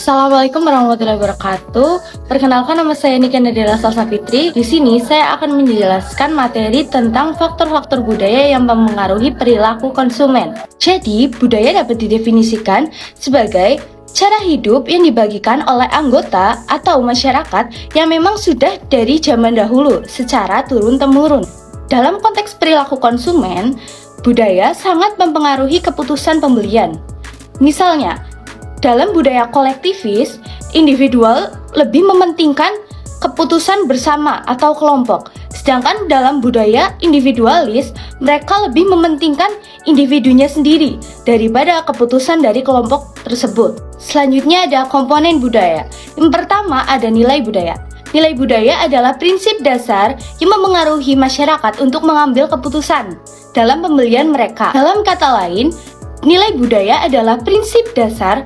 Assalamualaikum warahmatullahi wabarakatuh. Perkenalkan, nama saya Nika Nadira Salsa Fitri. Di sini saya akan menjelaskan materi tentang faktor-faktor budaya yang mempengaruhi perilaku konsumen. Jadi, budaya dapat didefinisikan sebagai cara hidup yang dibagikan oleh anggota atau masyarakat yang memang sudah dari zaman dahulu secara turun-temurun. Dalam konteks perilaku konsumen, budaya sangat mempengaruhi keputusan pembelian. Misalnya, dalam budaya kolektivis, individual lebih mementingkan keputusan bersama atau kelompok. Sedangkan dalam budaya individualis, mereka lebih mementingkan individunya sendiri daripada keputusan dari kelompok tersebut. Selanjutnya ada komponen budaya. Yang pertama ada nilai budaya. Nilai budaya adalah prinsip dasar yang memengaruhi masyarakat untuk mengambil keputusan dalam pembelian mereka. Dalam kata lain, nilai budaya adalah prinsip dasar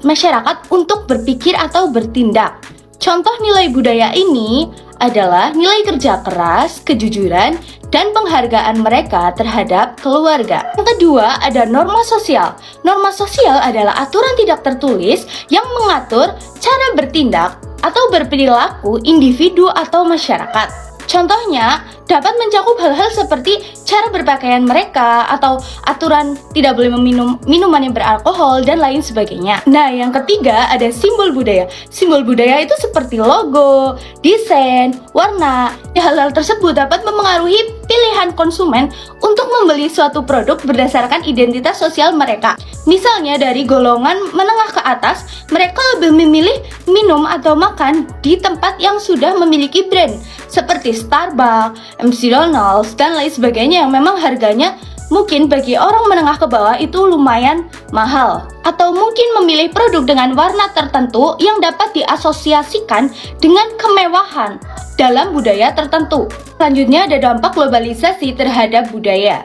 masyarakat untuk berpikir atau bertindak. Contoh nilai budaya ini adalah nilai kerja keras, kejujuran, dan penghargaan mereka terhadap keluarga. Yang kedua ada norma sosial. Norma sosial adalah aturan tidak tertulis yang mengatur cara bertindak atau berperilaku individu atau masyarakat. Contohnya dapat mencakup hal-hal seperti cara berpakaian mereka atau aturan tidak boleh meminum minuman yang beralkohol dan lain sebagainya. Nah, yang ketiga ada simbol budaya. Simbol budaya itu seperti logo, desain, warna. Hal-hal tersebut dapat memengaruhi pilihan konsumen untuk membeli suatu produk berdasarkan identitas sosial mereka. Misalnya dari golongan menengah ke atas, mereka lebih memilih minum atau makan di tempat yang sudah memiliki brand seperti Starbucks, McDonald's, dan lain sebagainya yang memang harganya mungkin bagi orang menengah ke bawah itu lumayan mahal. Atau mungkin memilih produk dengan warna tertentu yang dapat diasosiasikan dengan kemewahan dalam budaya tertentu. Selanjutnya ada dampak globalisasi terhadap budaya.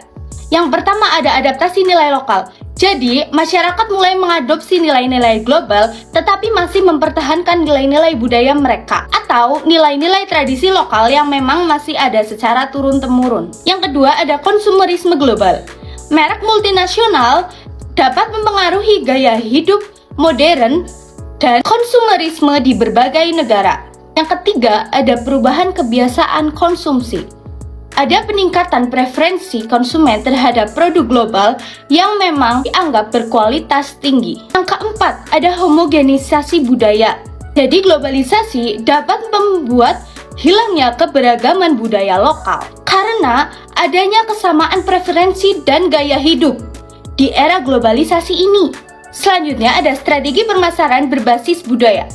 Yang pertama ada adaptasi nilai lokal. Jadi, masyarakat mulai mengadopsi nilai-nilai global tetapi masih mempertahankan nilai-nilai budaya mereka atau nilai-nilai tradisi lokal yang memang masih ada secara turun-temurun. Yang kedua ada konsumerisme global. Merek multinasional dapat mempengaruhi gaya hidup modern dan konsumerisme di berbagai negara. Yang ketiga ada perubahan kebiasaan konsumsi. Ada peningkatan preferensi konsumen terhadap produk global yang memang dianggap berkualitas tinggi. Yang keempat, ada homogenisasi budaya. Jadi globalisasi dapat membuat hilangnya keberagaman budaya lokal karena adanya kesamaan preferensi dan gaya hidup di era globalisasi ini. Selanjutnya ada strategi pemasaran berbasis budaya.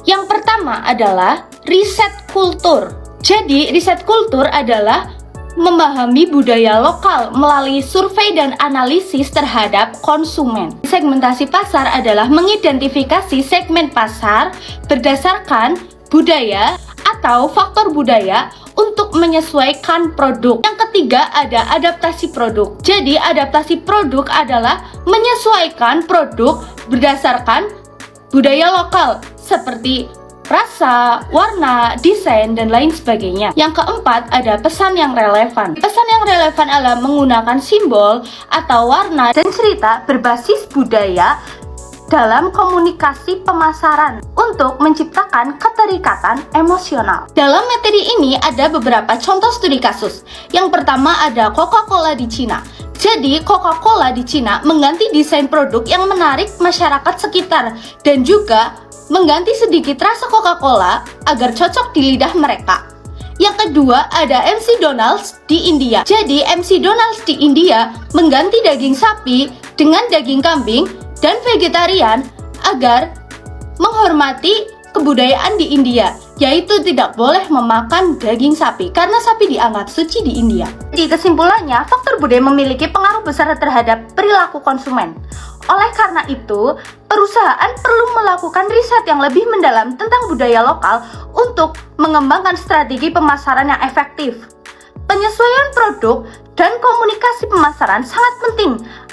Yang pertama adalah riset kultur. Jadi riset kultur adalah memahami budaya lokal melalui survei dan analisis terhadap konsumen. Segmentasi pasar adalah mengidentifikasi segmen pasar berdasarkan budaya atau faktor budaya untuk menyesuaikan produk. Yang ketiga ada adaptasi produk. Jadi adaptasi produk adalah menyesuaikan produk berdasarkan budaya lokal seperti rasa, warna, desain, dan lain sebagainya. Yang keempat ada pesan yang relevan. Pesan yang relevan adalah menggunakan simbol atau warna dan cerita berbasis budaya dalam komunikasi pemasaran untuk menciptakan keterikatan emosional. Dalam materi ini ada beberapa contoh studi kasus. Yang pertama ada Coca-Cola di Cina. Jadi Coca-Cola di Cina mengganti desain produk yang menarik masyarakat sekitar dan juga mengganti sedikit rasa Coca-Cola agar cocok di lidah mereka. Yang kedua ada MC Donald's di India. Jadi MC Donald's di India mengganti daging sapi dengan daging kambing dan vegetarian agar menghormati kebudayaan di India, yaitu tidak boleh memakan daging sapi karena sapi dianggap suci di India. Jadi kesimpulannya, faktor budaya memiliki pengaruh besar terhadap perilaku konsumen. Oleh karena itu, perusahaan perlu melakukan riset yang lebih mendalam tentang budaya lokal untuk mengembangkan strategi pemasaran yang efektif. Penyesuaian produk dan komunikasi pemasaran sangat penting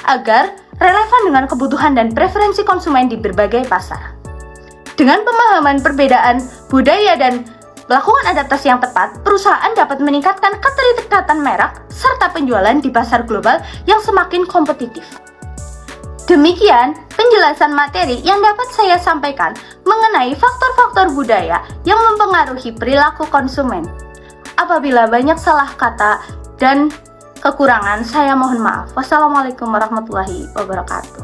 agar relevan dengan kebutuhan dan preferensi konsumen di berbagai pasar. Dengan pemahaman perbedaan budaya dan melakukan adaptasi yang tepat, perusahaan dapat meningkatkan keterikatan merek serta penjualan di pasar global yang semakin kompetitif. Demikian penjelasan materi yang dapat saya sampaikan mengenai faktor-faktor budaya yang mempengaruhi perilaku konsumen. Apabila banyak salah kata dan kekurangan, saya mohon maaf. Wassalamualaikum warahmatullahi wabarakatuh.